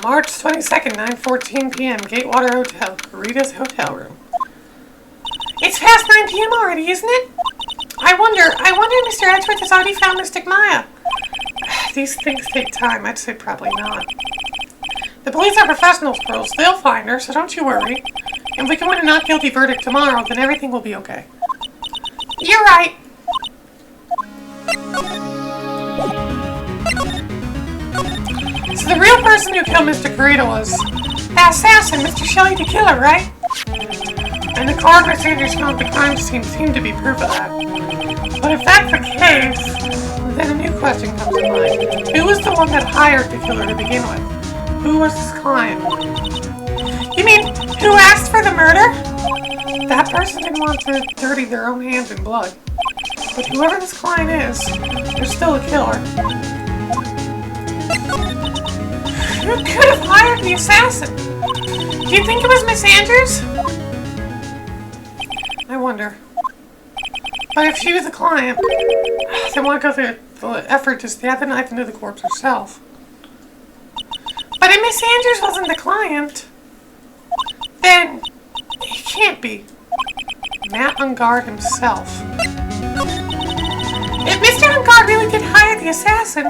March 22nd, 9:14 p.m. Gatewater Hotel, Rita's hotel room. It's past 9 p.m. already, isn't it? I wonder if Mr. Edgeworth has already found Mystic Maya. These things take time. I'd say probably not. The police are professionals, Pearls. They'll find her, so don't you worry. If we can win a not guilty verdict tomorrow, then everything will be okay. You're right. So the real person who killed Mr. Carita was the assassin, Mr. Shelley the Killer, right? And the card Miss Andrews found at the crime scene seemed to be proof of that. But if that's the case, then a new question comes to mind. Who was the one that hired the killer to begin with? Who was his client? You mean, who asked for the murder? That person didn't want to dirty their own hands in blood. But whoever this client is, they're still a killer. Who could have hired the assassin? Do you think it was Miss Andrews? I wonder. But if she was the client, then why go through the effort to stab the knife into the corpse herself? But if Miss Andrews wasn't the client, then he can't be. Matt Ungard himself. If Mr. Ungard really did hire the assassin,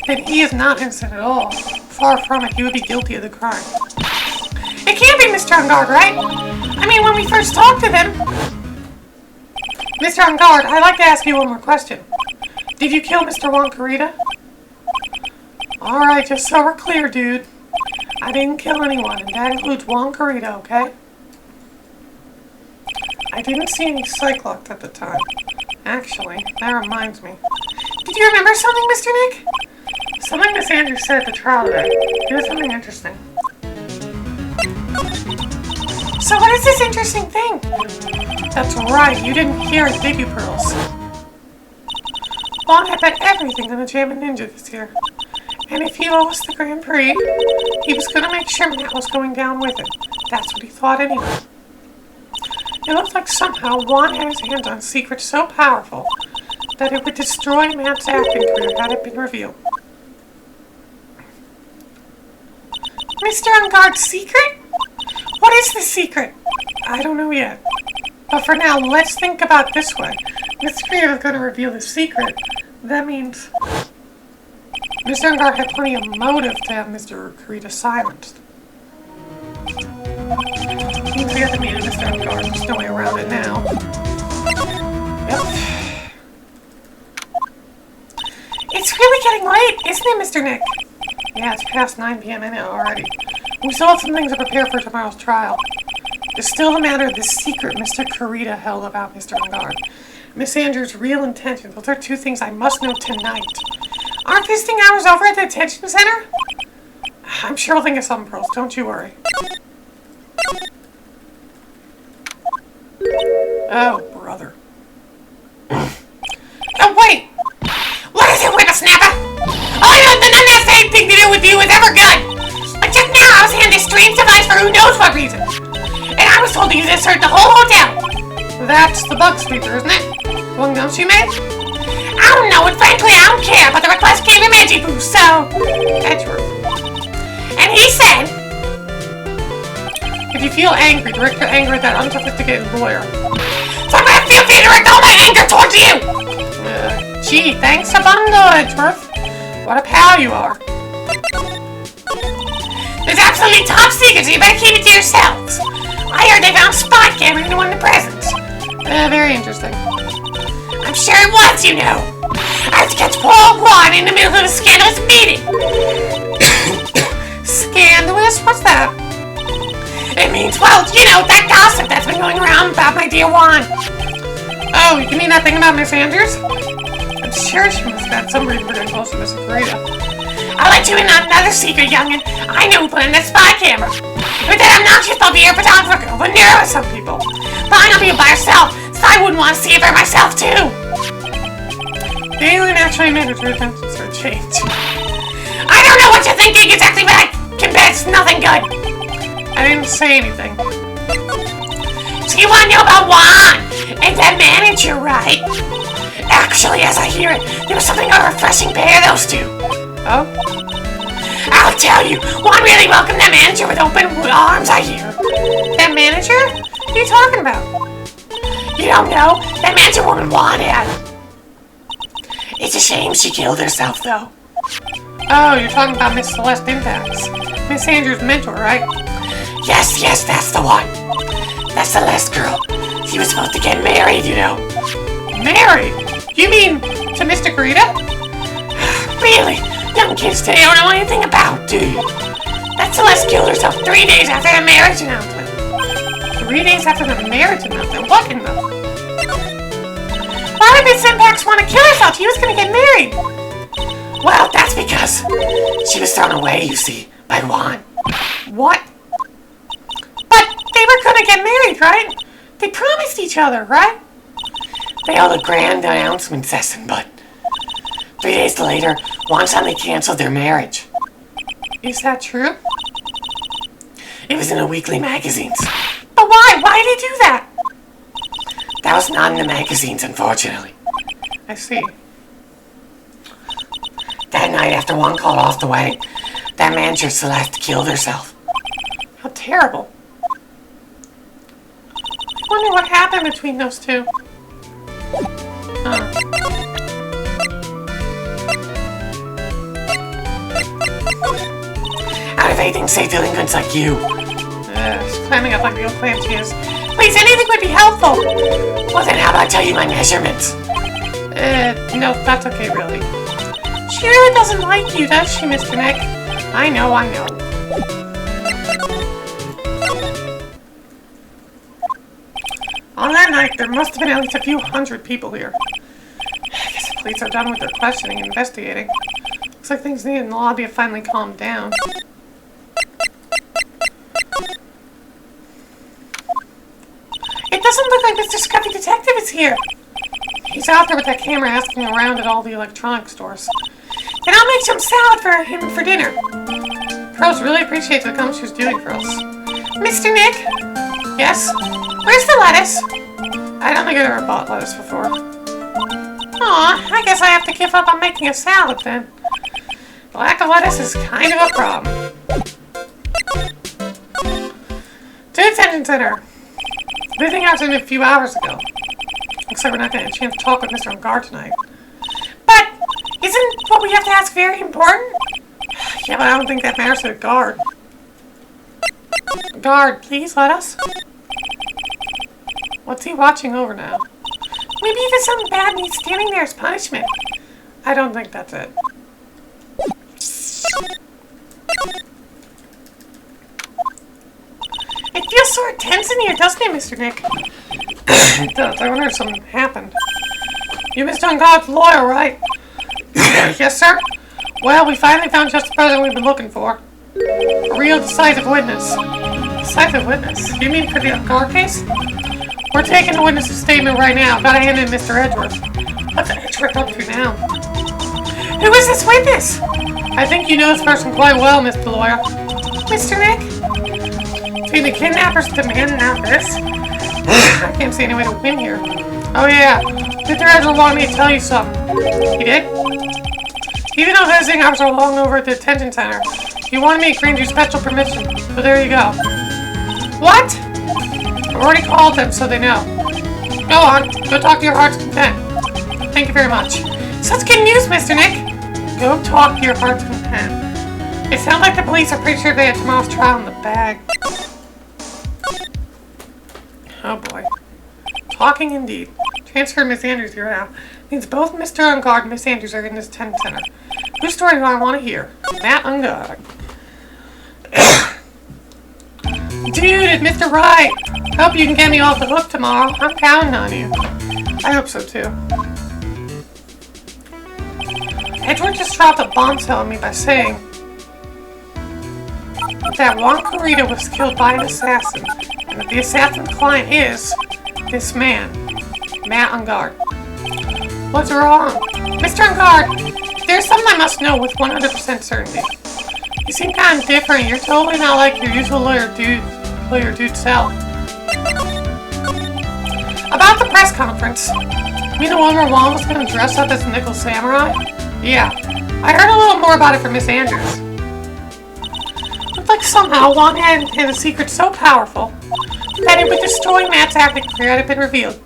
then he is not innocent at all. Far from it, he would be guilty of the crime. It can't be Mr. Ungard, right? I mean, when we first talked to them... Mr. Ungard, I'd like to ask you one more question. Did you kill Mr. Juan Carita? Alright, just so we're clear, dude. I didn't kill anyone, and that includes Juan Carita, okay? I didn't see any Psyche-Locks at the time. Actually, that reminds me. Did you remember something, Mr. Nick? Something Miss Andrews said at the trial today. It was something interesting. So what is this interesting thing? That's right, you didn't hear it, did you, Pearls? Juan had bet everything on the Jammin' Ninja this year. And if he lost the Grand Prix, he was going to make sure Matt was going down with it. That's what he thought anyway. It looked like somehow Juan had his hands on secrets so powerful that it would destroy Matt's acting career had it been revealed. Mr. Ungard's secret? What is the secret? I don't know yet. But for now, let's think about it this way. Mr. Carita is going to reveal the secret. That means Mr. Ungard had plenty of motive to have Mr. Carita silenced. Means we have to meet Mr. Ungard. There's no way around it now. Yep. It's really getting late, isn't it, Mr. Nick? Yeah, it's past 9 p.m. in it already. We still have some things to prepare for tomorrow's trial. It's still the matter of the secret Mr. Carita held about Mr. Ungard. Miss Andrews' real intentions. Those are two things I must know tonight. Aren't visiting hours over at the detention center? I'm sure I'll think of something, Pearls. Don't you worry. Oh, brother. Oh, wait! What is it, whippersnapper? Oh, none of that same thing to do with you is ever good! But just now I was handed a strange device for who knows what reason. And I was told to use it to search the whole hotel. That's the bug sweeper, isn't it? One gun she made? I don't know, and frankly I don't care, but the request came from Edgy-Boo, so... Edgeworth. And he said... If you feel angry, direct your anger at that unsophisticated lawyer. So I'm gonna feel free to direct all my anger towards you! Gee, thanks a bundle, Edgeworth. What a pal you are. There's absolutely top secret, so you better keep it to yourselves. I heard they found spot cameras in one of the presents. Very interesting. I'm sure it was, you know. I had to catch poor Juan in the middle of a scandalous meeting. Scandalous? What's that? It means, well, you know, that gossip that's been going around about my dear Juan. Oh, you mean that thing about Miss Andrews? I'm sure she must have had some reason for getting close to Miss Carita. I'll let you in on another secret, youngin'. I know who put in that spy camera. But that obnoxious bumpy-ear photographer girl would nerve some people. Fine, I'll be by herself, so I wouldn't want to see it for myself, too. The alien actually made her intentions for a change. I don't know what you're thinking exactly, but I can bet it's nothing good. I didn't say anything. So you want to know about Juan and that manager, right? Actually, as I hear it, there was something of a refreshing pair of those two. Oh? I'll I'll tell you, Juan really welcomed that manager with open arms, I hear. That manager? What are you talking about? You don't know? That manager woman wanted. It's a shame she killed herself, though. Oh, you're talking about Miss Celeste Impax. Miss Andrews' mentor, right? Yes, that's the one. That Celeste girl. She was supposed to get married, you know. Married? You mean to Mr. Garita? Really? Young kids today don't know anything about, do you? That Celeste killed herself 3 days after the marriage announcement. 3 days after the marriage announcement? What in the... Why would Miss Impax want to kill herself? She was going to get married. Well, that's because she was thrown away, you see, by Juan. What? But they were going to get married, right? They promised each other, right? They held a grand announcement session, but 3 days later, Juan suddenly canceled their marriage. Is that true? It was in the weekly magazines. But why? Why did they do that? That was not in the magazines, unfortunately. I see. That night, after Juan called off the wedding, that manager Celeste killed herself. How terrible. I wonder what happened between those two. Huh. Out of anything, say delinquents like you. She's climbing up like the old clam she is. Please, anything would be helpful. Well then, how about I tell you my measurements? No, that's okay, really. She really doesn't like you, does she, Mr. Nick? I know. On that night, there must have been at least a few hundred people here. I guess the police are done with their questioning and investigating. Looks like things in the lobby have finally calmed down. It doesn't look like Mr. Scruffy Detective is here. He's out there with that camera asking around at all the electronic stores. Then I'll make some salad for him for dinner. Pros really appreciate the comments she's doing for us. Mr. Nick? Yes? Where's the lettuce? I don't think I've ever bought lettuce before. Aw, I guess I have to give up on making a salad then. The lack of lettuce is kind of a problem. To the detention center. The thing happened a few hours ago. Looks like we're not getting a chance to talk with Mr. On Guard tonight. But isn't what we have to ask very important? Yeah, but I don't think that matters to the guard. Guard, please let us. What's he watching over now? Maybe he did something bad and he's standing there as punishment. I don't think that's it. It feels sort of tense in here, doesn't it, Mr. Nick? It does. I wonder if something happened. You Mr. On Guard's lawyer, right? Yes, sir? Well, we finally found just the person we've been looking for. A real decisive witness. Decisive witness? You mean for the car case? We're taking the witness's statement right now. Gotta hand in Mr. Edgeworth. What's Edgeworth up to now? Who is this witness? I think you know this person quite well, Mr. Lawyer. Mr. Nick? Between the kidnappers and the man and now this? I can't see any way to win here. Oh yeah, Mr. Edgeworth wanted me to tell you something. He did? Even though visiting hours are long over at the detention center, he wanted me to grant you special permission. So there you go. What? I've already called them so they know. Go on, go talk to your heart's content. Thank you very much. Such good news, Mr. Nick. Go talk to your heart's content. It sounds like the police are pretty sure they had tomorrow's trial in the bag. Oh boy. Talking indeed. Transfer Miss Andrews here now. Means both Mr. On Guard and Miss Andrews are in this detention center. Whose story do I want to hear? Matt On Guard. Dude, it's Mr. Wright. Hope you can get me off the hook tomorrow. I'm counting on you. I hope so too. Edgeworth just dropped a bombshell on me by saying that Juan Corrida was killed by an assassin, and that the assassin's client is this man, Matt On Guard. What's wrong? Mr. On Guard, there's something I must know with 100% certainty. You seem kind of different. You're totally not like your usual lawyer dude self. About the press conference. You mean the one where Juan was going to dress up as a Nickel Samurai? Yeah. I heard a little more about it from Miss Andrews. But like somehow Wong had a secret so powerful that it would destroy Matt's acting career had it been revealed.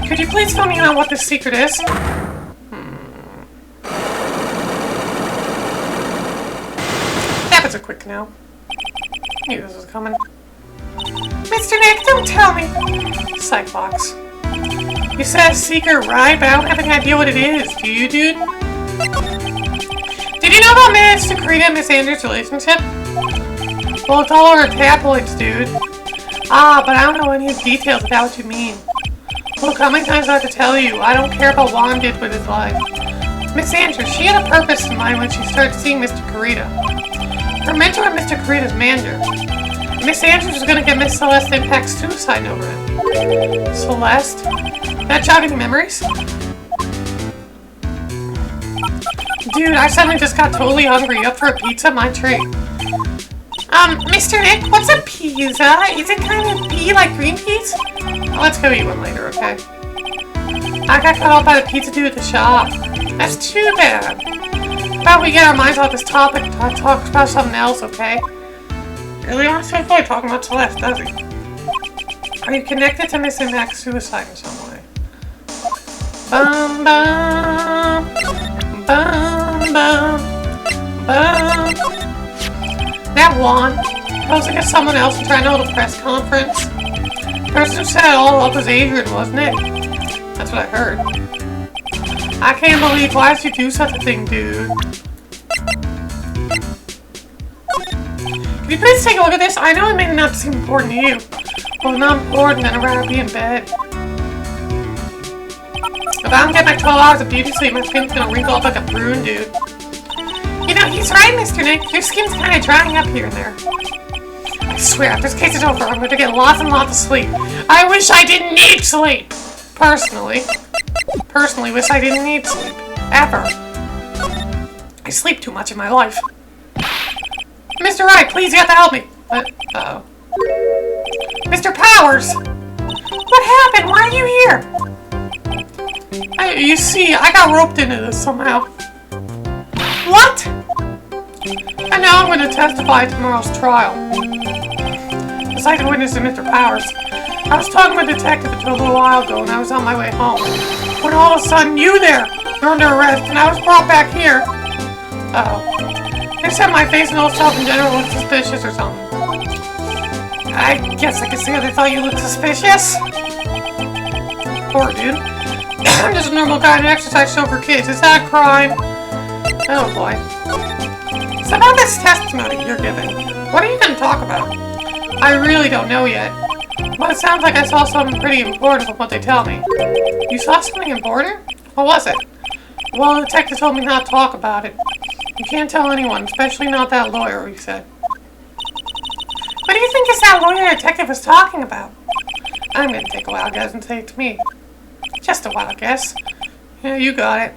Could you please fill me in on what this secret is? That was a quick no. Knew this was coming. Mr. Nick, don't tell me. Psyche-Locks. You said a secret, right? But I don't have any idea what it is. Do you, dude? Did you know about Mr. Karita and Miss Andrews' relationship? Well, it's all over tabloids, dude. Ah, but I don't know any of the details of what you mean. Look, how many times do I have to tell you? I don't care about what Juan did with his life. Miss Andrews, she had a purpose in mind when she started seeing Mr. Karita. Her mentor and Mr. Karita's manager. Miss Andrews was gonna get Miss Celeste Impact's suicide over it. Celeste? That jog any memories? Dude, I suddenly just got totally hungry. Up for a pizza? My treat. Mr. Nick, what's a pizza? Is it kind of pea like green peas? Let's go eat one later, okay? I got caught up by the pizza dude at the shop. That's too bad. How about we get our minds off this topic and talk about something else, okay? Really not so far talking about Celeste, does he? Are you connected to Miss Impact's suicide in some way? Bum bum bum bum bum. That Juan posing as someone else and trying to hold a press conference. The person who set it all up was Adrian, wasn't it? That's what I heard. I can't believe, why did you do such a thing, dude? Can you please take a look at this? I know it may not seem important to you. Well, not important, then I'd rather be in bed. If I don't get my 12 hours of beauty sleep, my skin's gonna wrinkle up like a prune, dude. You know, he's right, Mr. Nick. Your skin's kind of drying up here and there. I swear, if this case is over, I'm going to get lots and lots of sleep. I wish I didn't need sleep. Personally wish I didn't need sleep. Ever. I sleep too much in my life. Mr. Wright, please, you have to help me. Uh-oh. Mr. Powers! What happened? Why are you here? You see, I got roped into this somehow. What? And now I'm going to testify at tomorrow's trial. The second witness is Mr. Powers. I was talking with a detective until a little while ago and I was on my way home. When all of a sudden, you there! You're under arrest and I was brought back here. Uh-oh. They said my face and all stuff in general looked suspicious or something. I guess I could see how they thought you looked suspicious. Poor dude. I'm just a normal guy in an exercise show for kids. Is that a crime? Oh boy. So about this testimony you're giving, what are you going to talk about? I really don't know yet. But it sounds like I saw something pretty important from what they tell me. You saw something important? What was it? Well, the detective told me not to talk about it. You can't tell anyone, especially not that lawyer, he said. What do you think is that lawyer detective was talking about? I'm going to take a wild guess and say it to me. Just a wild guess. Yeah, you got it.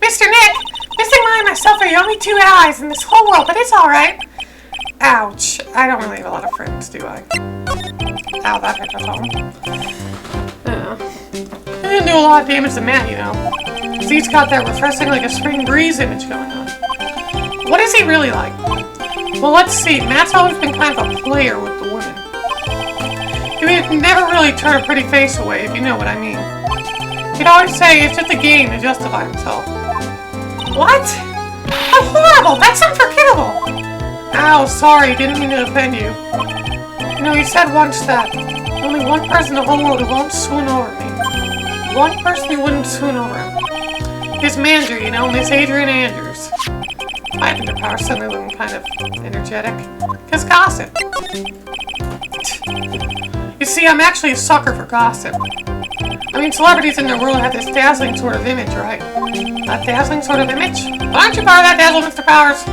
Mr. Nick! Missing Mine and myself are your only two allies in this whole world, but it's alright. Ouch. I don't really have a lot of friends, do I? Ow, that hit my phone. I didn't do a lot of damage to Matt, you know. He's got that refreshing like a spring breeze image going on. What is he really like? Well, let's see. Matt's always been kind of a player with the women. He would never really turn a pretty face away, if you know what I mean. He'd always say it's just a game to justify himself. What? How horrible! That's unforgivable! Ow, sorry, didn't mean to offend you. You know, he said once that only one person in the whole world who won't swoon over me. One person who wouldn't swoon over him. His manager, you know, Miss Adrian Andrews. I think the power suddenly looking kind of energetic. Because gossip. You see, I'm actually a sucker for gossip. I mean, celebrities in their world have this dazzling sort of image, right? A dazzling sort of image? Why aren't you part of that dazzle, Mr. Powers?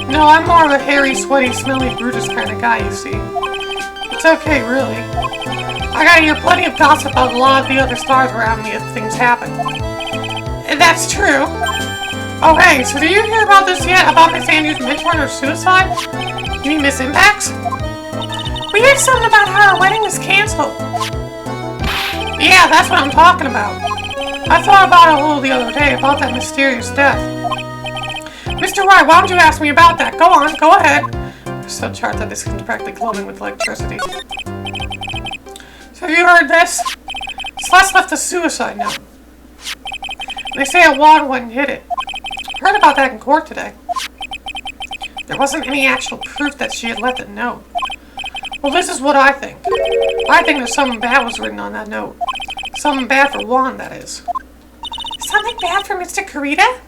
No, I'm more of a hairy, sweaty, smelly Brutus kind of guy, you see. It's okay, really. I gotta hear plenty of gossip about a lot of the other stars around me as things happen. That's true. Oh, hey, so did you hear about this yet? About Miss Andrews' mentor and her suicide? You mean Miss Impact's? We heard something about how her wedding was canceled. Yeah, that's what I'm talking about. I thought about it a little the other day, about that mysterious death. Mr. Wright, why don't you ask me about that? Go on, go ahead. There's some chart that this is practically glowing with electricity. So have you heard this? Celeste left a suicide note. They say a wand went and hit it. Heard about that in court today. There wasn't any actual proof that she had left a note. Well, this is what I think. I think there's something bad was written on that note. Something bad for Juan, that is. Something bad for Mr. Kurita?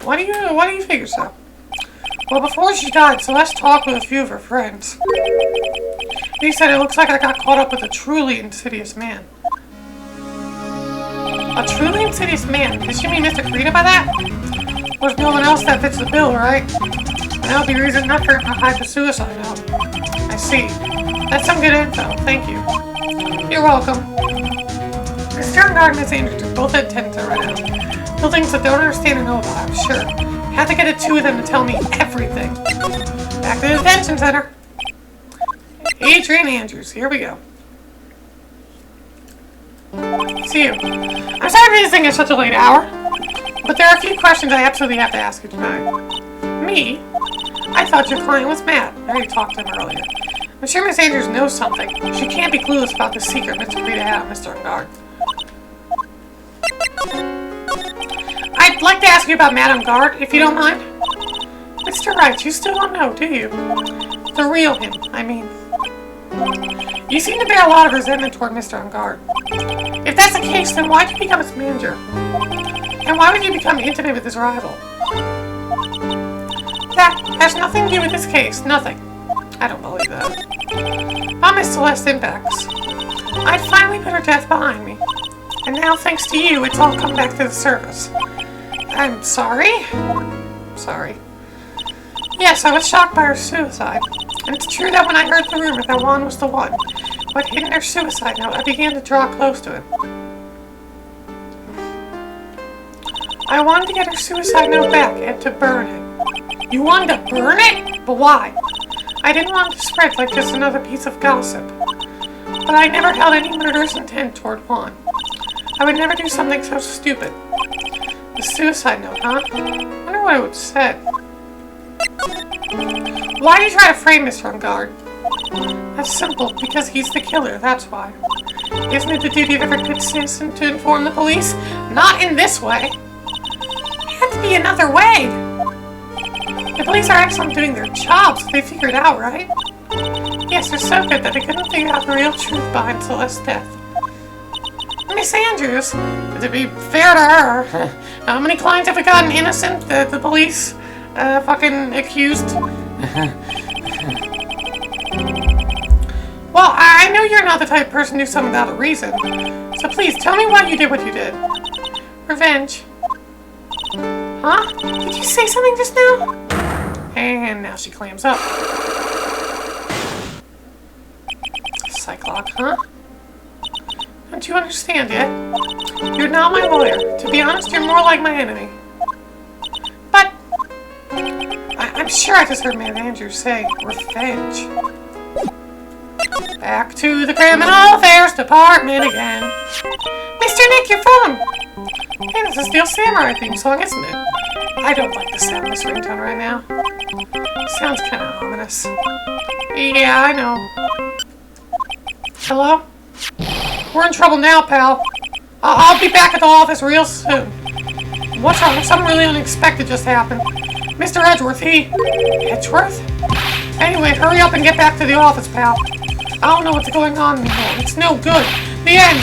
What do you figure so? Well, before she died, Celeste talked with a few of her friends. He said it looks like I got caught up with a truly insidious man. A truly insidious man? Did she mean Mr. Kurita by that? There's no one else that fits the bill, right? That would be reason not for her to hide the suicide note. I see. That's some good info. Thank you. You're welcome. Mr. Guard and Miss Andrews are both attend to right now. Still things that don't understand or know about, I'm sure. Have to get the two of them to tell me everything. Back to the detention center. Adrian Andrews, here we go. See you. I'm sorry for visiting at such a late hour, but there are a few questions I absolutely have to ask you tonight. Me? I thought your client was mad. I already talked to him earlier. I'm sure Miss Andrews knows something. She can't be clueless about the secret Mr. Kurita had on Mr. Guard. I'd like to ask you about Madame Guard, if you don't mind. Mr. Wright, you still don't know, do you? The real him, I mean. You seem to bear a lot of resentment toward Mr. Guard. If that's the case, then why did you become his manager? And why would you become intimate with his rival? That has nothing to do with this case, nothing. I don't believe that. I'm Miss Celeste Impacts. I finally put her death behind me. And now, thanks to you, it's all come back to the surface. I'm sorry? Sorry. Yes, I was shocked by her suicide. And it's true that when I heard the rumor that Juan was the one who had hidden her suicide note, I began to draw close to him. I wanted to get her suicide note back and to burn it. You wanted to burn it? But why? I didn't want it to spread like just another piece of gossip. But I never held any murderous intent toward Juan. I would never do something so stupid. The suicide note, huh? I wonder what it would say. Why do you try to frame Mr. Guard? That's simple, because he's the killer, that's why. Isn't it the duty of every good citizen to inform the police? Not in this way. There had to be another way. The police are excellent doing their jobs, so they figured it out, right? Yes, they're so good that they couldn't figure out the real truth behind Celeste's death. Miss Andrews, to be fair to her, how many clients have we gotten innocent that the police fucking accused? Well, I know you're not the type of person to do something without a reason. So please, tell me why you did what you did. Revenge. Huh? Did you say something just now? And now she clams up. Psyche-Locks, huh? Don't you understand yet? You're not my lawyer. To be honest, you're more like my enemy. But I'm sure I just heard Miss Andrews say revenge. Back to the Criminal Affairs Department again. Mr. Nick, your phone! Hey, this is Steel Samurai theme song, isn't it? I don't like the sound of this ringtone right now. Sounds kind of ominous. Yeah, I know. Hello? We're in trouble now, pal. I'll be back at the office real soon. What's wrong? Something really unexpected just happened. Mr. Edgeworth, Edgeworth? Anyway, hurry up and get back to the office, pal. I don't know what's going on anymore. It's no good. The end.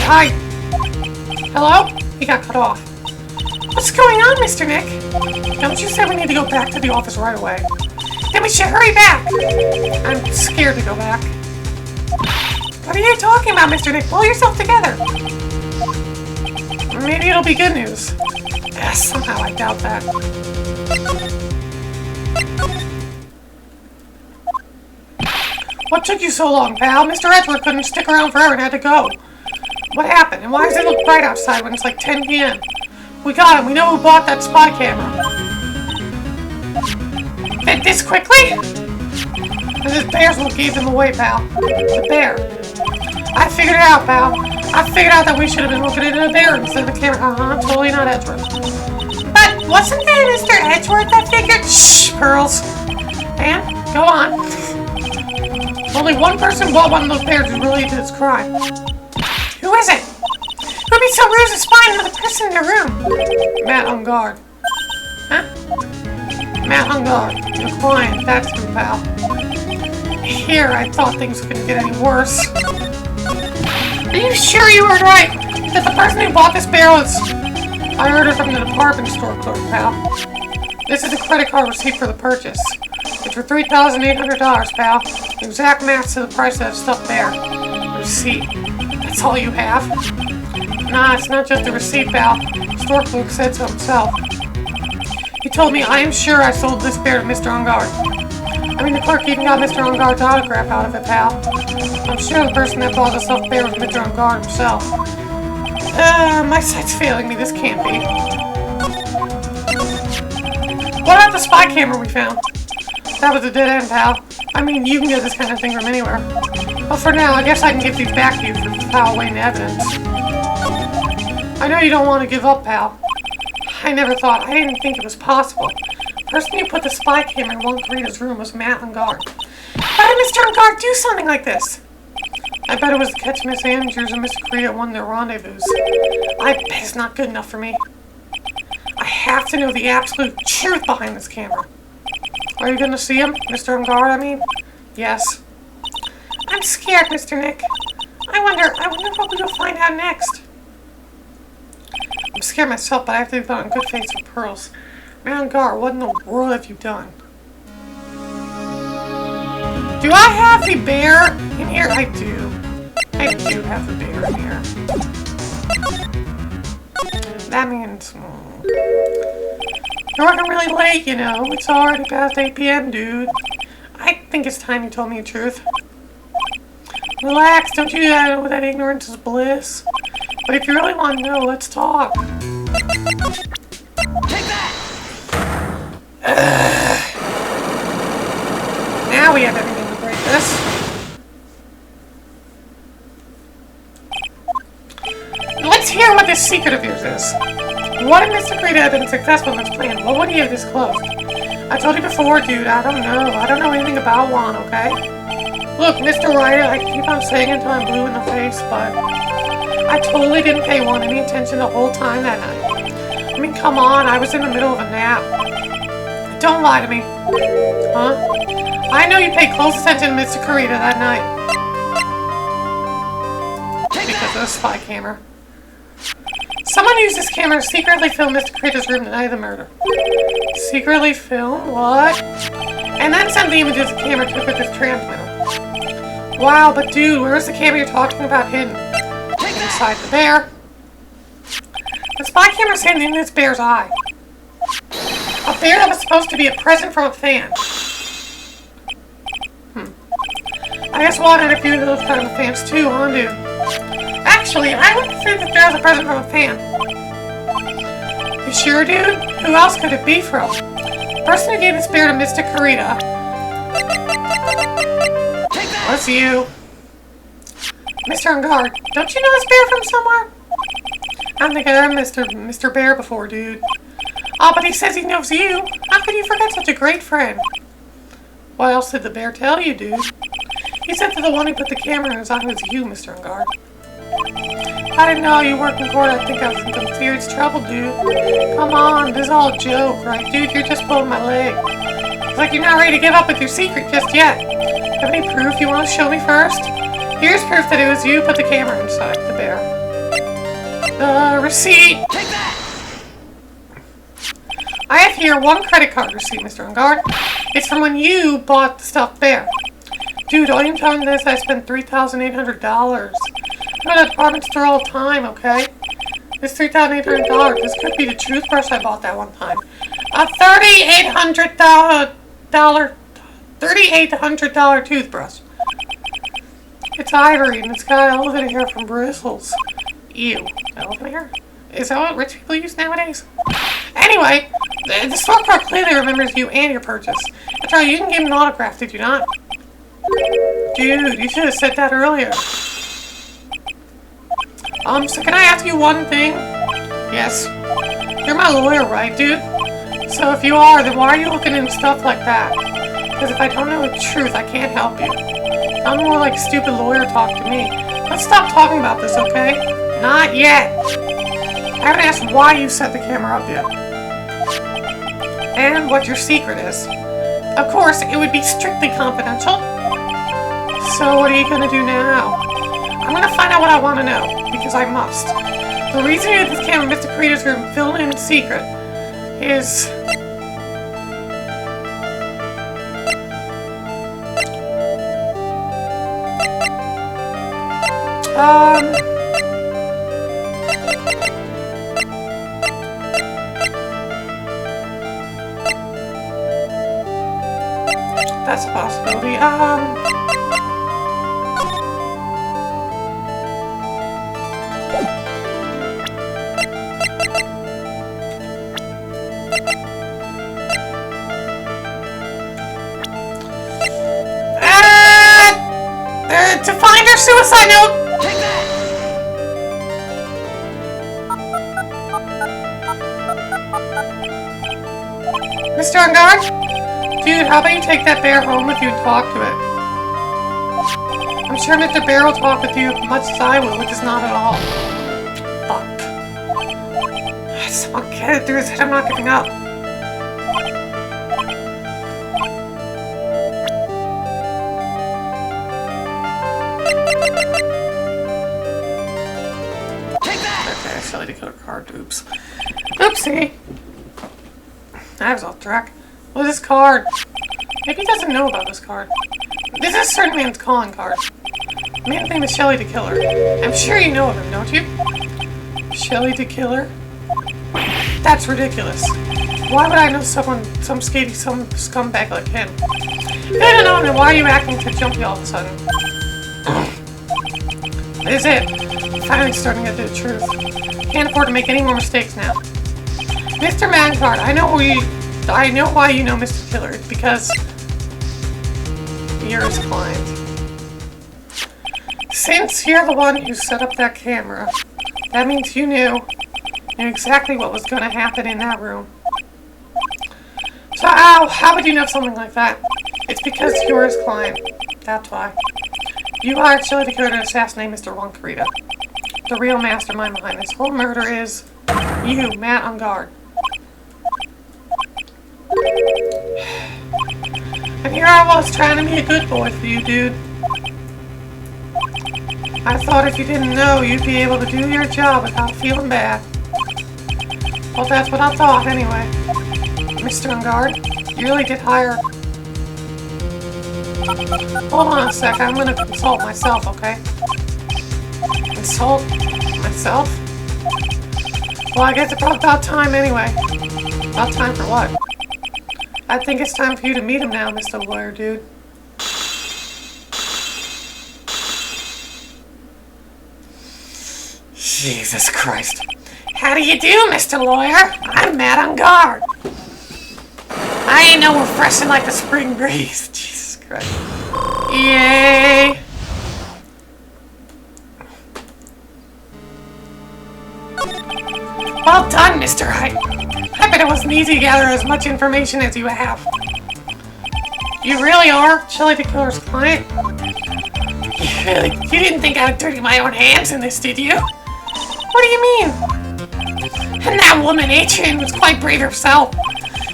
Hello? He got cut off. What's going on, Mr. Nick? Don't you say we need to go back to the office right away? Then we should hurry back. I'm scared to go back. What are you talking about, Mr. Nick? Pull yourself together. Maybe it'll be good news. Somehow I doubt that. What took you so long, pal? Mr. Edgeworth couldn't stick around forever and had to go. What happened? And why does it look bright outside when it's like 10 p.m.? We got him. We know who bought that spy camera. This quickly? And this bear's what gave them away, pal. The bear. I figured it out, pal. I figured out that we should have been looking at a bear instead of the camera. Totally not Edgeworth. But Wasn't that Mr. Edgeworth that figured? Shh, Pearls. And go on. Only one person bought one of those bears who related to this crime. Who is it? Who'd be so rude as to spy another person in their room? Matt on guard. Huh? Matt on guard. Your client. That's who, pal. Here, I thought things couldn't get any worse. Are you sure you heard right? That the person who bought this bear was... I heard it from the department store clerk, pal. This is a credit card receipt for the purchase. It's for $3,800, pal. The exact match to the price of that stuffed bear. Receipt. That's all you have? Nah, it's not just a receipt, pal. The store clerk said so himself. He told me I am sure I sold this bear to Mr. Ungard. I mean, the clerk even got Mr. Ungard's autograph out of it, pal. I'm sure the person that bought the stuffed bear was Mr. Ungard himself. My sight's failing me. This can't be. What about the spy camera we found? That was a dead end, pal. I mean, you can get this kind of thing from anywhere. But for now, I guess I can give these back to you for foul weighing evidence. I know you don't want to give up, pal. I never thought. I didn't think it was possible. The person who put the spy camera in Karita's room was Matt Ungard. How did Mr. Ungard do something like this? I bet it was to catch Miss Andrews and Mr. Karita at one of their rendezvous. I bet it's not good enough for me. I have to know the absolute truth behind this camera. Are you going to see him, Mr. Ungard, I mean? Yes. I'm scared, Mr. Nick. I wonder what we'll find out next. I'm scared myself, but I have to vote in good faith for Pearls. Man, Gar, what in the world have you done? Do I have the bear in here? I do. I do have the bear in here. That means... You're working really late, you know. It's already past 8 p.m., dude. I think it's time you told me the truth. Relax, don't you know that ignorance is bliss? But if you really want to know, let's talk. Take that! Now we have everything to break this. Let's hear what this secret of yours is. What if Mr. Karita had been successful in his plan? What would he have disclosed? I told you before, dude, I don't know. I don't know anything about one, okay? Look, Mr. Wright, I keep on saying it until I'm blue in the face, but I totally didn't pay one any attention the whole time that night. I mean, come on, I was in the middle of a nap. Don't lie to me. Huh? I know you paid close attention to Mr. Karita that night. Because of the spy camera. Someone used this camera to secretly film Mr. Karita's room the night of the murder. Secretly film? What? And then sent the images the camera took with this transmitter. Wow, but dude, where's the camera you're talking about hidden? Inside the bear. The spy camera's hidden in this bear's eye. A bear that was supposed to be a present from a fan. I guess Juan had a few of those kind of fans too, huh, dude? Actually, I wouldn't say this bear was a present from a fan. You sure, dude? Who else could it be from? The person who gave this bear to Mr. Karita was you. Mr. Ungard, don't you know this bear from somewhere? I don't think I've ever Mr. Bear before, dude. Oh, but he says he knows you. How could you forget such a great friend? What else did the bear tell you, dude? He said that the one who put the camera in his eye was you, Mr. Ungard. I didn't know you worked in court. I think I was in some serious trouble, dude. Come on, this is all a joke, right, dude? You're just pulling my leg. It's like you're not ready to give up with your secret just yet. Have any proof you want to show me first? Here's proof that it was you who put the camera inside the bear. The receipt. Take that! I have here one credit card receipt, Mr. Ungard. It's from when you bought the stuffed bear. Dude, all you telling me is I spent $3,800. I go to the department store all the time, okay? This $3,800, this could be the toothbrush I bought that one time. A $3,800 toothbrush. It's ivory and it's got elephant hair from bristles. Ew. Elephant hair? Is that what rich people use nowadays? Anyway, the store clerk clearly remembers you and your purchase. After all, you didn't give him an autograph, did you not? Dude, you should have said that earlier. So can I ask you one thing? Yes. You're my lawyer, right, dude? So if you are, then why are you looking into stuff like that? Because if I don't know the truth, I can't help you. I'm more like stupid lawyer talk to me. Let's stop talking about this, okay? Not yet. I haven't asked why you set the camera up yet. And what your secret is. Of course, it would be strictly confidential. So what are you gonna do now? I'm gonna find out what I want to know, because I must. The reason you had this camera in Mr. Creator's room filled in secret is... That's a possibility. To find her suicide note! Take that! Mr. On Guard? Dude, how about you take that bear home with you and talk to it? I'm sure Mr. Bear will talk with you as much as I will, which is not at all. Fuck. Someone get it through his head, I'm not giving up. Okay, silly to kill her card. Oops. Oopsie. I was off track. What is this card? Maybe he doesn't know about this card. This is a certain man's calling card. A man's name is Shelly the Killer. I'm sure you know of him, don't you? Shelly the Killer? That's ridiculous. Why would I know someone, some scumbag like him? If I don't know him, then why are you acting so jumpy all of a sudden? This is it. I'm finally starting to get the truth. Can't afford to make any more mistakes now. Mr. Mancard, I know why you know Mr. Killer. It's because you're his client. Since you're the one who set up that camera, that means you knew exactly what was going to happen in that room. So how would you know something like that? It's because you're his client. That's why. You hired Shelly the Killer to assassinate Mr. Wonkarita. The real mastermind behind this whole murder is you, Matt On Guard. And here I was trying to be a good boy for you, dude. I thought if you didn't know, you'd be able to do your job without feeling bad. Well, that's what I thought, anyway. Mr. On Guard, you really did hire... Hold on a sec, I'm gonna consult myself, okay? Consult myself? Well, I guess it's about time anyway. About time for what? I think it's time for you to meet him now, Mr. Lawyer, dude. Jesus Christ. How do you do, Mr. Lawyer? I'm Matt On Guard. I ain't no refreshing like the spring breeze. Jesus Christ. Yay! Well done, Mr. Wright. I bet it wasn't easy to gather as much information as you have. You really are Shelly the Killer's client? You didn't think I would dirty my own hands in this, did you? What do you mean? And that woman, Adrian, was quite brave herself.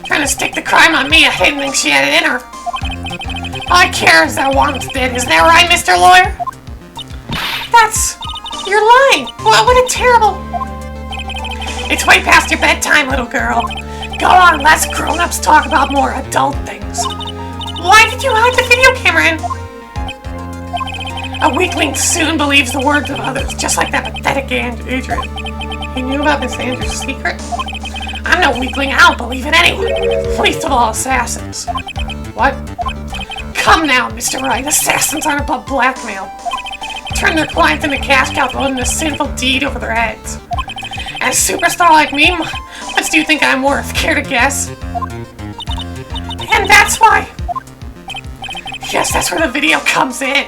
Trying to stick the crime on me, I didn't think she had it in her. All I care is that Juan's dead, isn't that right, Mr. Lawyer? You're lying! What a terrible... It's way past your bedtime, little girl. Go on, let's grown-ups talk about more adult things. Why did you hide the video camera in? A weakling soon believes the words of others, just like that pathetic Adrian. He knew about Miss Andrews' secret? I'm no weakling, I don't believe in anyone. Least of all assassins. What? Come now, Mr. Wright, assassins aren't above blackmail. Turn their clients into cash cows while doing a sinful deed over their heads. And a superstar like me, what do you think I'm worth? Care to guess? And that's why. Yes, that's where the video comes in.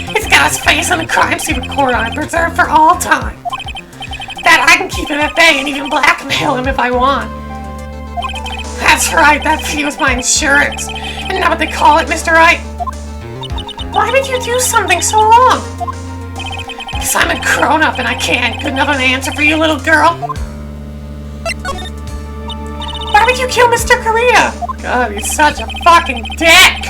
It's got his face on the crime scene record on it, preserved for all time. That I can keep him at bay and even blackmail him if I want. That's right, that fee was my insurance. Isn't that what they call it, Mr. Wright? Why would you do something so wrong? Because I'm a grown-up and I can't. Good enough of an answer for you, little girl. Why would you kill Mr. Kurita? God, he's such a fucking dick.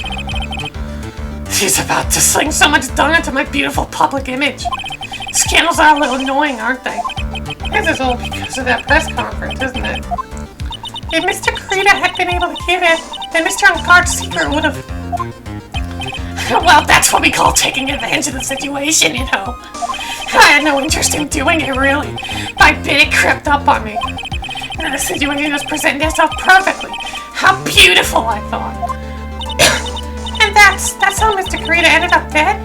He's about to sling so much dung into my beautiful public image. Scandals are a little annoying, aren't they? This is all because of that press conference, isn't it? If Mr. Kurita had been able to give it, then Mr. Uncard's secret would have... Well, that's what we call taking advantage of the situation, you know. I had no interest in doing it, really. My bit crept up on me. And the situation was presenting itself perfectly. How beautiful, I thought. And that's how Mr. Kurita ended up dead?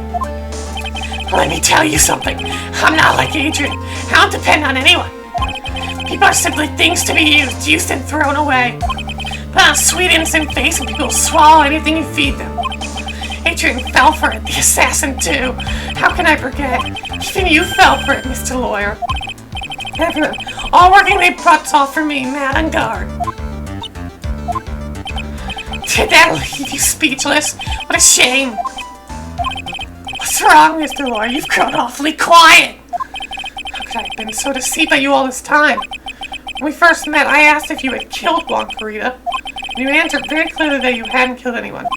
Let me tell you something. I'm not like Adrian. I don't depend on anyone. People are simply things to be used and thrown away. Put on a sweet, innocent face and people swallow anything you feed them. Adrian fell for it, the assassin too. How can I forget? Even you fell for it, Mr. Lawyer. Everyone, all working their butts off for me, mad on guard. Did that leave you speechless? What a shame. What's wrong, Mr. Lawyer? You've grown awfully quiet. How could I have been so deceived by you all this time? When we first met, I asked if you had killed Juan Kurita, and you answered very clearly that you hadn't killed anyone.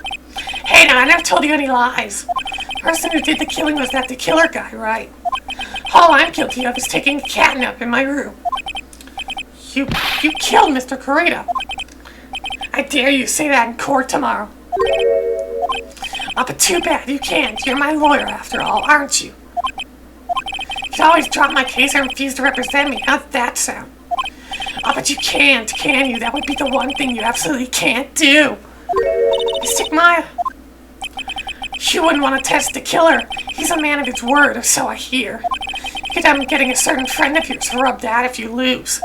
Hey, now, I never told you any lies. The person who did the killing was that the killer guy, right? All I'm guilty of is taking a catnap in my room. You killed Mr. Kurita. I dare you say that in court tomorrow. Oh, but too bad you can't. You're my lawyer, after all, aren't you? You can always drop my case and refuse to represent me. How's that sound? Oh, but you can't, can you? That would be the one thing you absolutely can't do. Mystic Maya. You wouldn't want to test the killer. He's a man of his word, or so I hear. You could end up getting a certain friend of yours rubbed out if you lose.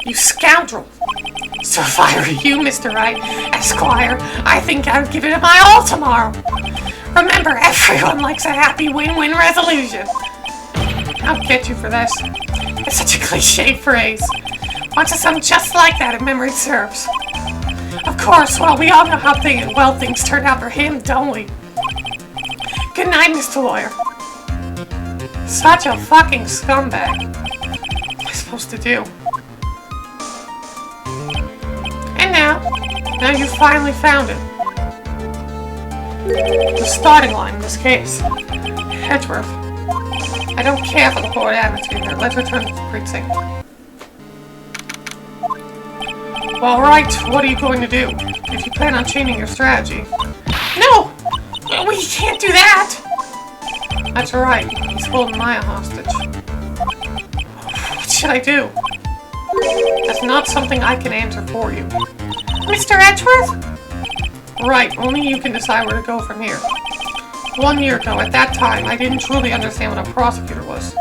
You scoundrel. So if I were you, Mr. Wright, Esquire, I think I would give it my all tomorrow. Remember, everyone likes a happy win-win resolution. I'll get you for this. It's such a cliche phrase. Wants to sound just like that if memory serves. Of course, well, we all know how things turned out for him, don't we? Good night, Mr. Lawyer. Such a fucking scumbag. What am I supposed to do? And now you finally found it. The starting line in this case. Edgeworth. I don't care for the horrid atmosphere here. Let's return to the precinct. Well, Wright, what are you going to do? If you plan on changing your strategy. No! We can't do that! That's right. He's holding Maya hostage. What should I do? That's not something I can answer for you. Mr. Edgeworth? Right, only you can decide where to go from here. 1 year ago, at that time, I didn't truly understand what a prosecutor was.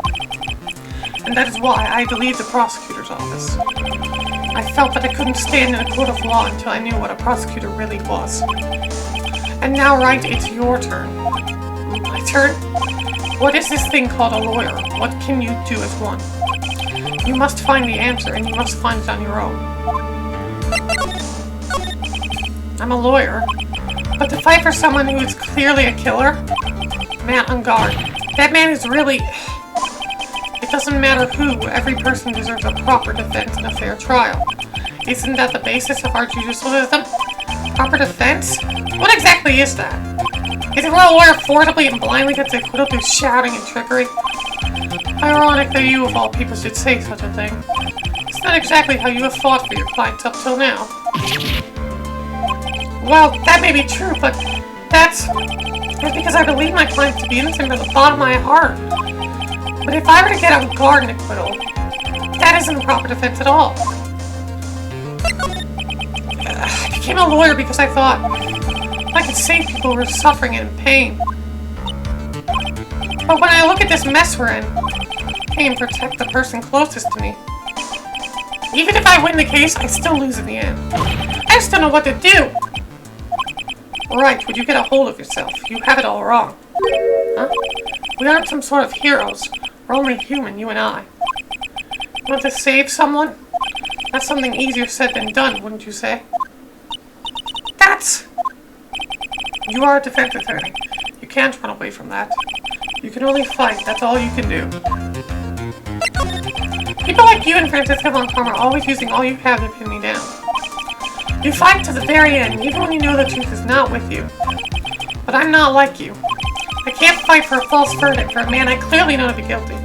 And that is why I had to leave the prosecutor's office. I felt that I couldn't stand in a court of law until I knew what a prosecutor really was. And now, Wright, it's your turn. My turn? What is this thing called a lawyer? What can you do as one? You must find the answer, and you must find it on your own. I'm a lawyer, but to fight for someone who is clearly a killer? Man on guard. That man is really... It doesn't matter who, every person deserves a proper defense and a fair trial. Isn't that the basis of our judicial system? Proper defense? What exactly is that? Is it where a lawyer forcibly and blindly gets acquitted through shouting and trickery? Ironic that you, of all people, should say such a thing. It's not exactly how you have fought for your clients up till now. Well, that may be true, but that's because I believe my clients to be innocent from the bottom of my heart. But if I were to get on guard and acquittal, that isn't a proper defense at all. I became a lawyer because I thought I could save people who are suffering and in pain. But when I look at this mess we're in, I can protect the person closest to me. Even if I win the case, I still lose in the end. I just don't know what to do. Right, would you get a hold of yourself? You have it all wrong. Huh? We aren't some sort of heroes. We're only human, you and I. You want to save someone? That's something easier said than done, wouldn't you say? You are a defense attorney. You can't run away from that. You can only fight, that's all you can do. People like you and Francisco Von Karma are always using all you have to pin me down. You fight to the very end, even when you know the truth is not with you. But I'm not like you. I can't fight for a false verdict for a man I clearly know to be guilty.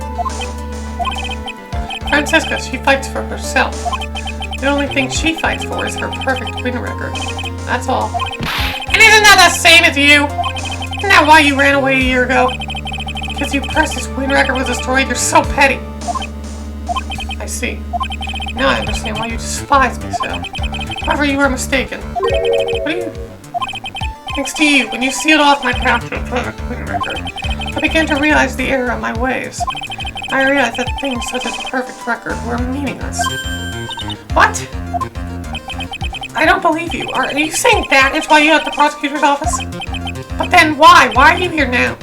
Francisca, she fights for herself. The only thing she fights for is her perfect win record. That's all. And isn't that the same as you? Isn't that why you ran away a year ago? Because you precious win record was destroyed, you're so petty. I see. Now I understand why you despise me so. However, you were mistaken. What do you... Thanks to you, when you sealed off my path to a perfect win record, I began to realize the error of my ways. I realized that things such as a perfect record were meaningless. What? I don't believe you. Are you saying that is why you left the prosecutor's office? But then why? Why are you here now?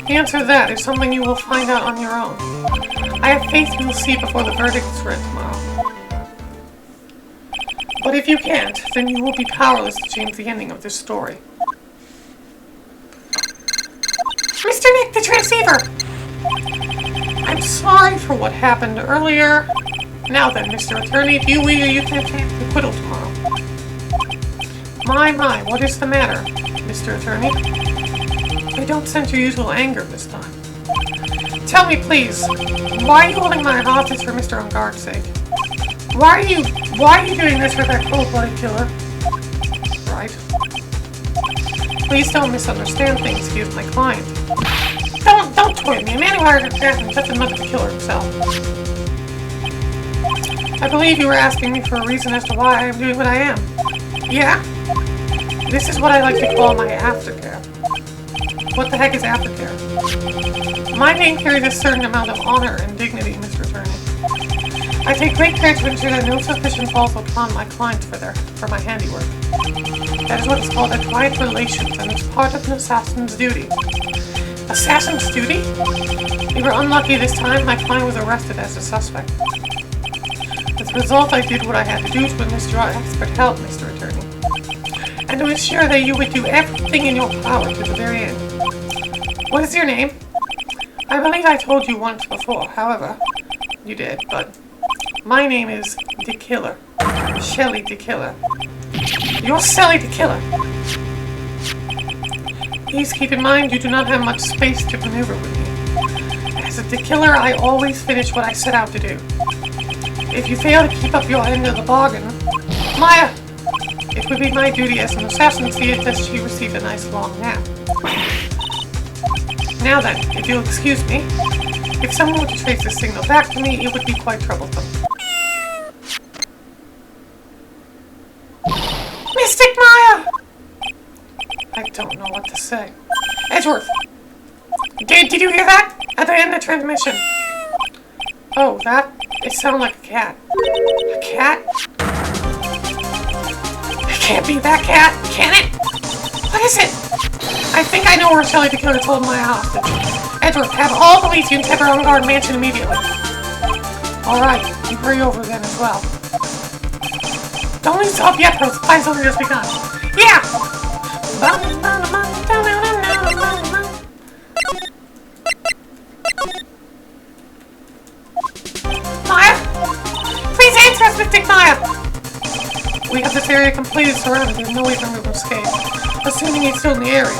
The answer to that is something you will find out on your own. I have faith you will see before the verdict is read tomorrow. But if you can't, then you will be powerless to change the ending of this story. Mr. Nick, the transceiver! I'm sorry for what happened earlier. Now then, Mr. Attorney, do you will you can chance acquittal tomorrow? My, what is the matter, Mr. Attorney? I don't sense your usual anger this time. Tell me, please, why are you holding my hostage for Mr. Unguard's sake? Why are you doing this with that cold-blooded killer? Right. Please don't misunderstand things. He is my client. Don't toy with me. A man who hired an assassin just as much of a killer himself. I believe you were asking me for a reason as to why I am doing what I am. Yeah? This is what I like to call my aftercare. What the heck is aftercare? My name carries a certain amount of honor and dignity, Mr. Attorney. I take great care to ensure that no suspicion falls upon my clients for my handiwork. That is what is called a quiet relations, and it's part of an assassin's duty. Assassin's duty? We were unlucky this time. My client was arrested as a suspect. As a result, I did what I had to do to enlist your expert help, Mr. Attorney. And to ensure that you would do everything in your power to the very end. What is your name? I believe I told you once before, however. You did, but... My name is the Killer. Shelly the Killer. You're Shelly the Killer! Please keep in mind you do not have much space to maneuver with me. As a killer, I always finish what I set out to do. If you fail to keep up your end of the bargain, Maya! It would be my duty as an assassin to see it that she received a nice long nap. Now then, if you'll excuse me, if someone were to trace this signal back to me, it would be quite troublesome. Mystic Maya! I don't know what to say. Edgeworth! Did you hear that? At the end of the transmission. Oh, that? It sounded like a cat. A cat? It can't be that cat, can it? What is it? I think I know where Shelly the Killer told my hostage. Edgeworth, have all police units at our guard mansion immediately. Alright, you hurry over then as well. Don't lose hope yet, though. Spies only just begun. Yeah! Maya? Please answer us, Mystic Maya! We have this area completely surrounded. There's no way for him to escape. Assuming he's still in the area.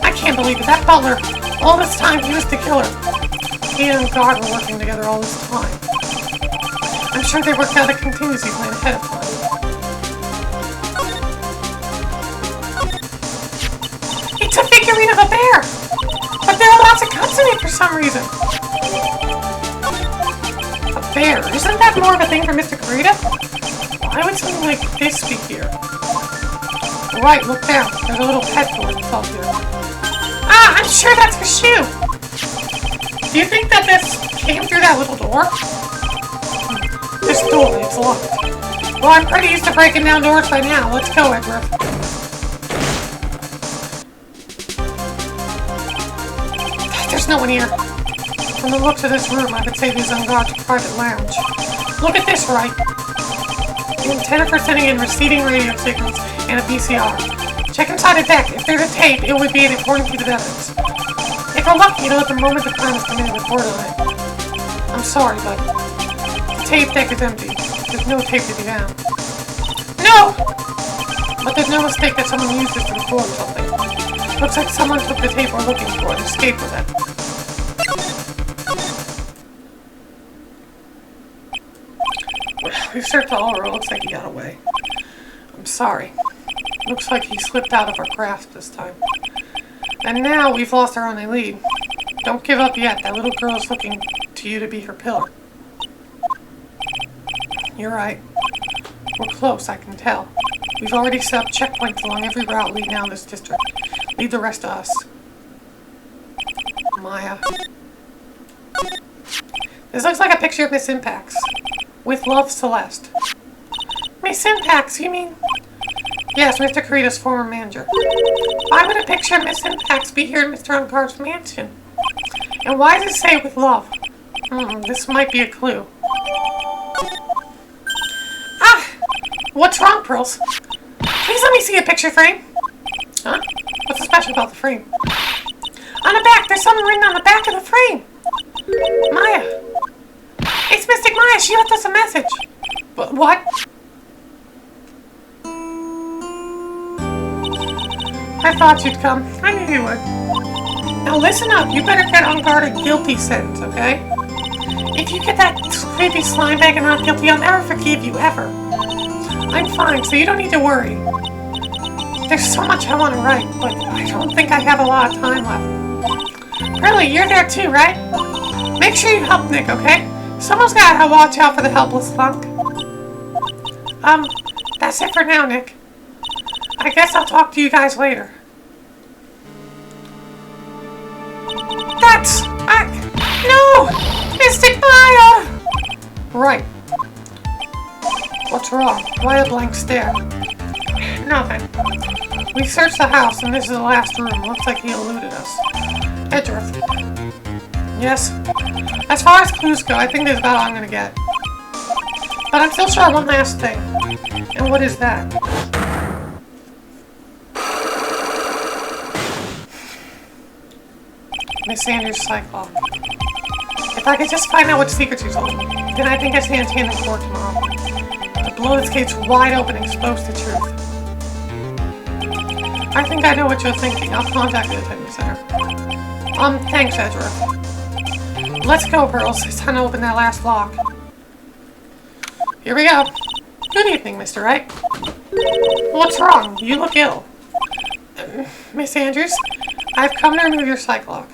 I can't believe it. That butler, all this time, he was the killer. He and God were working together all this time. I'm sure they worked out a contingency plan ahead of time. It's a figurine of a bear! But there are lots of cuts in it for some reason. A bear? Isn't that more of a thing for Mr. Karita? Why would something like this be here? Right, look down. There's a little pet door that's up here. Ah, I'm sure that's her shoe! Do you think that this came through that little door? This door, it's locked. Well, I'm pretty used to breaking down doors by now. Let's go, Edgeworth. There's no one here. From the looks of this room, I would say this is Ungod's private lounge. Look at this, Wright. The antenna for sending in receding radio signals and a PCR. Check inside a deck. If there's a tape, it would be an important piece of evidence. If we're lucky, it'll at the moment the crime is committed with word on it. I'm sorry, but the tape deck is empty. There's no tape to be found. No! But there's no mistake that someone used it to record something. Looks like someone took the tape we're looking for and escaped with it. We've searched all over. It looks like he got away. I'm sorry. Looks like he slipped out of our grasp this time. And now we've lost our only lead. Don't give up yet. That little girl is looking to you to be her pillar. You're right. We're close, I can tell. We've already set up checkpoints along every route leading out of this district. Leave the rest to us. Maya. This looks like a picture of Miss Impax. With love, Celeste. Miss Impax, you mean? Yes, Mr. Carita's former manager. Why would a picture of Miss Impax be here in Mr. Unguard's mansion? And why does it say with love? This might be a clue. Ah! What's wrong, Pearls? Please let me see a picture frame. Huh? What's so special about the frame? On the back, there's something written on the back of the frame. Maya. It's Mystic Maya. She left us a message. But what? I thought you'd come. I knew you would. Now listen up. You better get on guard a guilty sentence, okay? If you get that creepy slime bag and not guilty, I'll never forgive you, ever. I'm fine, so you don't need to worry. There's so much I want to write, but I don't think I have a lot of time left. Pearly, you're there too, right? Make sure you help Nick, okay? Someone's gotta watch out for the helpless lunk. That's it for now, Nick. I guess I'll talk to you guys later. No! Mystic Maya! Right. What's wrong? Why a blank stare? Nothing. We searched the house and this is the last room. Looks like he eluded us. Edgeworth. Yes? As far as clues go, I think that's about all I'm gonna get. But I'm still sure of one last thing. And what is that? Miss Sanders' Psyche-Lock. If I could just find out what secrets he's holding, then I think I stand in court tomorrow. To blow its gates wide open and expose the truth. I think I know what you're thinking. I'll contact the detention center. Thanks, Edgeworth. Let's go, Pearls. It's time to open that last lock. Here we go. Good evening, Mr. Wright. What's wrong? You look ill. Miss Andrews, I've come to remove your Psyche-Lock.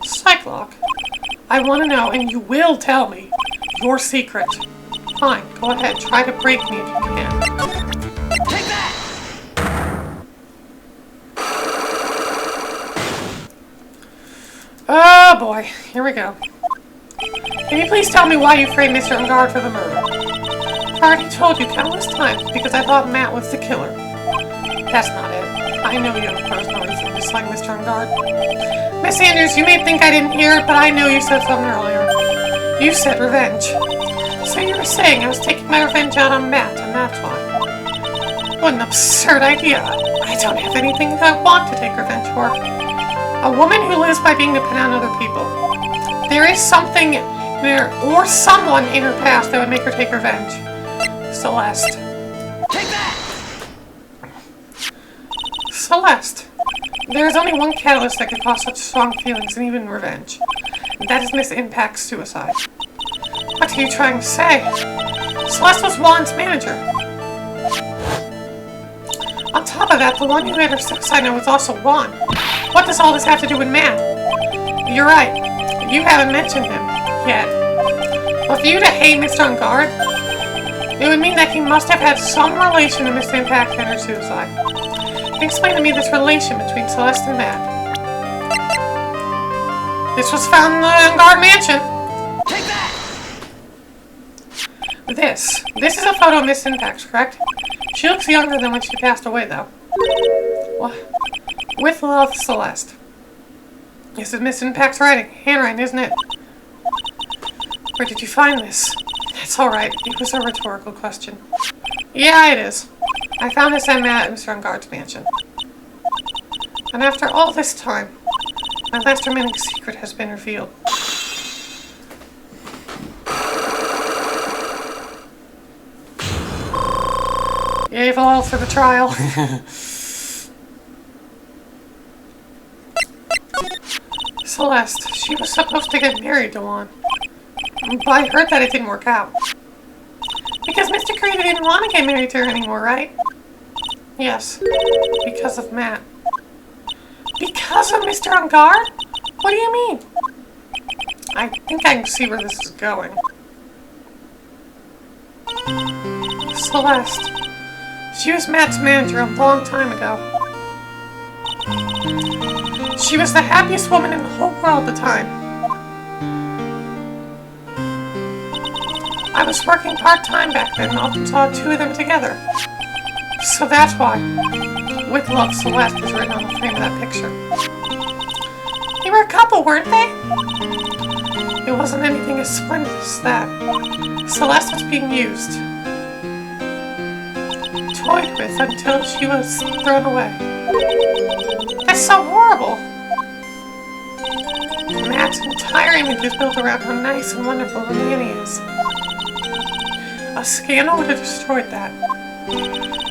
Psyche-Lock? I want to know, and you will tell me, your secret. Fine, go ahead. Try to break me if you can. Take that! Oh boy, here we go. Can you please tell me why you framed Mr. Ungard for the murder? I've already told you countless times because I thought Matt was the killer. That's not it. I know you have personal reason, just like Mr. Ungard. Miss Andrews, you may think I didn't hear it, but I know you said something earlier. You said revenge. So you were saying I was taking my revenge out on Matt, and that's why. What an absurd idea. I don't have anything that I want to take revenge for. A woman who lives by being dependent on other people. There is something there, or someone in her past that would make her take revenge. Celeste. Take that! Celeste. There is only one catalyst that could cause such strong feelings and even revenge. And that is Miss Impax's suicide. What are you trying to say? Celeste was Juan's manager. On top of that, the one who had her suicide note was also Juan. What does all this have to do with Matt? You're right. You haven't mentioned him yet. But for you to hate Mr. Ungard, it would mean that he must have had some relation to Miss Impax and her suicide. Explain to me this relation between Celeste and Matt. This was found in the Ungard mansion. Take that! This is a photo of Miss Impax, correct? She looks younger than when she passed away, though. What? With love, Celeste. This is Miss Impax's handwriting, isn't it? Where did you find this? It's alright. It was a rhetorical question. Yeah, it is. I found this at Mr. Unguard's mansion. And after all this time, my last remaining secret has been revealed. Yay for all for the trial. Celeste, she was supposed to get married to Juan. But I heard that it didn't work out. Because Mr. Creedy didn't want to get married to her anymore, right? Yes. Because of Matt. Because of Mr. Ungard? What do you mean? I think I can see where this is going. Celeste. She was Matt's manager a long time ago. She was the happiest woman in the whole world at the time. I was working part-time back then and often saw two of them together. So that's why With Love, Celeste was written on the frame of that picture. They were a couple, weren't they? It wasn't anything as splendid as that. Celeste was being used. Toyed with until she was thrown away. That's so horrible! Matt's entire image is built around how nice and wonderful the man he is. A scandal would have destroyed that.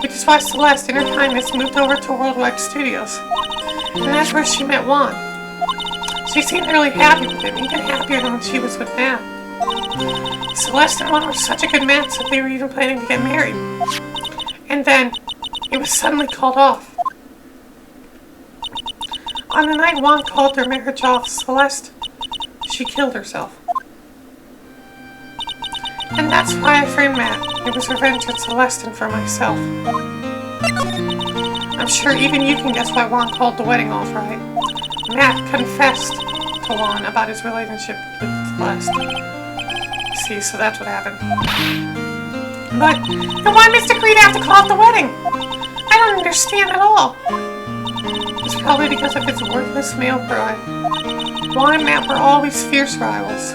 Which is why Celeste, in her kindness, moved over to Worldwide Studios. And that's where she met Juan. She seemed really happy with him, even happier than when she was with Matt. Celeste and Juan were such a good match that they were even planning to get married. And then, it was suddenly called off. On the night Juan called their marriage off, Celeste, she killed herself. And that's why I framed Matt. It was revenge for Celeste and for myself. I'm sure even you can guess why Juan called the wedding off, right? Matt confessed to Juan about his relationship with Celeste. See, so that's what happened. But, then why Mr. Creed have to call off the wedding? I don't understand at all. It's probably because of his worthless male pride. Juan and Matt were always fierce rivals.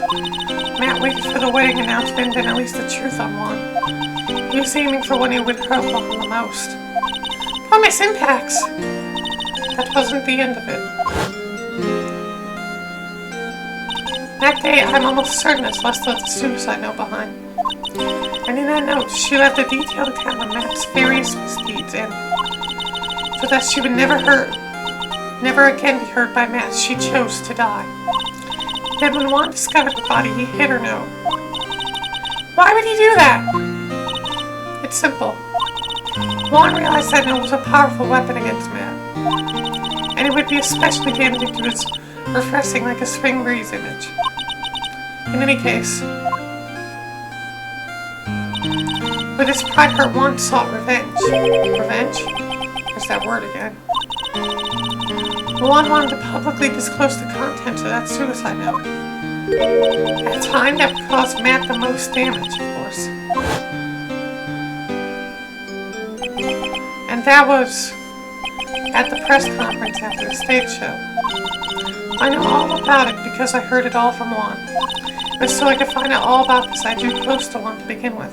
Matt waited for the wedding announcement and at least the truth on Juan. He was aiming for when he would hurt Juan the most. Poor Miss Impacts! That wasn't the end of it. That day, I'm almost certain that Celeste left a suicide note behind. And in that note, she left a detailed account of Matt's various misdeeds and so that she would never again be hurt by Matt, she chose to die. Then when Juan discovered the body, he hit her note. Why would he do that? It's simple. Juan realized that note was a powerful weapon against Matt. And it would be especially damaging to his refreshing like a spring breeze image. In any case, with his pride hurt, Juan sought revenge. Revenge? There's that word again. Juan wanted to publicly disclose the contents of that suicide note. At a time that would cause Matt the most damage, of course. And that was at the press conference after the stage show. I know all about it because I heard it all from Juan. But so I could find out all about this, I drew close to Juan to begin with.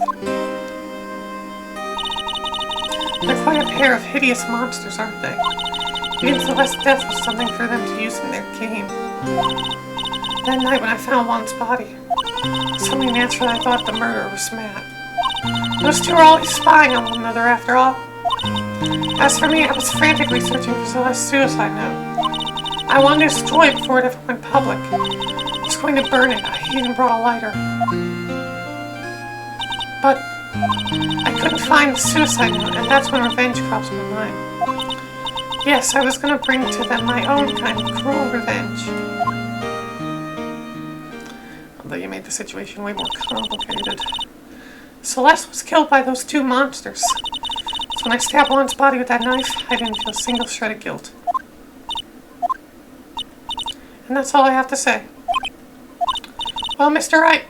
They're quite a pair of hideous monsters, aren't they? Even Celeste's death was something for them to use in their game. That night when I found Juan's body, suddenly naturally I thought the murderer was Matt. Those two were always spying on one another after all. As for me, I was frantically searching for Celeste's suicide note. I wanted to destroy it before it ever went public. I was going to burn it. I even brought a lighter. But I couldn't find the suicide note, and that's when revenge crossed my mind. Yes, I was going to bring to them my own kind of cruel revenge. Although you made the situation way more complicated. Celeste was killed by those two monsters. So when I stabbed Juan's body with that knife, I didn't feel a single shred of guilt. And that's all I have to say. Well, Mr. Wright,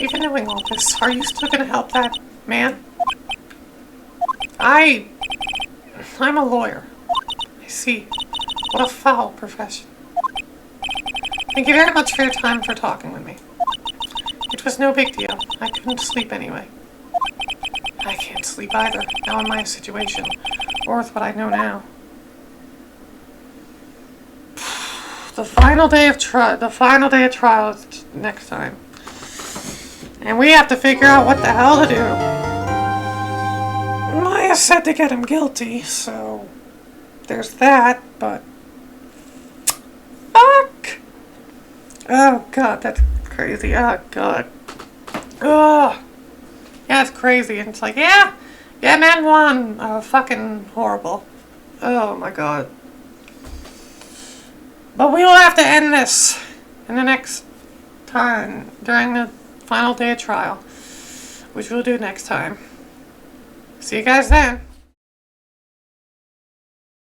even knowing all this, are you still going to help that man? I'm a lawyer. I see. What a foul profession. Thank you very much for your time for talking with me. It was no big deal. I couldn't sleep anyway. I can't sleep either, now in my situation, or with what I know now. The final day of trial is next time. And we have to figure out what the hell to do. Maya said to get him guilty, so there's that, but fuck! Oh god, that's crazy. Oh god. Oh, yeah, it's crazy. And it's like, yeah, man won. Fucking horrible. Oh my god. But we will have to end this in the next time, during the final day of trial, which we'll do next time. See you guys then.